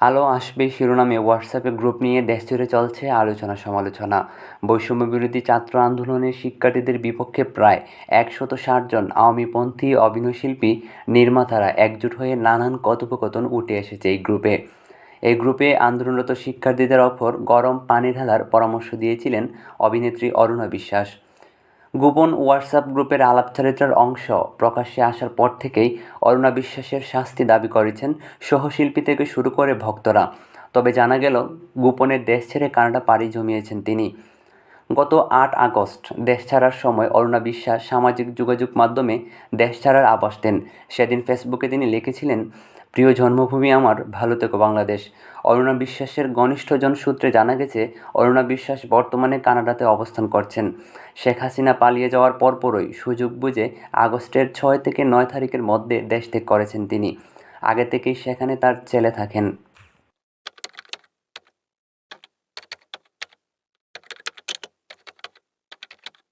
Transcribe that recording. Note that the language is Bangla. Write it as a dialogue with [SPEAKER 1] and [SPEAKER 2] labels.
[SPEAKER 1] আলো আসবে শিরোনামে হোয়াটসঅ্যাপে গ্রুপ নিয়ে দেশজুড়ে চলছে আলোচনা সমালোচনা। বৈষম্যবিরোধী ছাত্র আন্দোলনের শিক্ষার্থীদের বিপক্ষে প্রায় ১৬০ জন আওয়ামীপন্থী অভিনয়শিল্পী, নির্মাতারা একজোট হয়ে নানান কথোপকথন উঠে এসেছে এই গ্রুপে আন্দোলনরত শিক্ষার্থীদের ওপর গরম পানি ঢালার পরামর্শ দিয়েছিলেন অভিনেত্রী অরুণা বিশ্বাস। গোপন হোয়াটসঅ্যাপ গ্রুপের আলাপচারিতার অংশ প্রকাশ্যে আসার পর থেকেই অরুণা বিশ্বাসের শাস্তি দাবি করেছেন সহশিল্পী থেকে শুরু করে ভক্তরা। তবে জানা গেল, গোপনে দেশ ছেড়ে কানাডা পাড়ি জমিয়েছেন তিনি। গত ৮ আগস্ট দেশ ছাড়ার সময় অরুণা বিশ্বাস সামাজিক যোগাযোগ মাধ্যমে দেশ ছাড়ার আভাস দেন। সেদিন ফেসবুকে তিনি লিখেছিলেন, প্রিয় জন্মভূমি আমার, ভালো থেকো বাংলাদেশ। অরুণা বিশ্বাসের ঘনিষ্ঠজন সূত্রে জানা গেছে, অরুণা বিশ্বাস বর্তমানে কানাডাতে অবস্থান করছেন। শেখ হাসিনা পালিয়ে যাওয়ার পরপরই সুযোগ বুঝে আগস্টের ৬ থেকে ৯ তারিখের মধ্যে দেশ ত্যাগ করেছেন তিনি। আগে থেকেই সেখানে তার ছেলে থাকেন।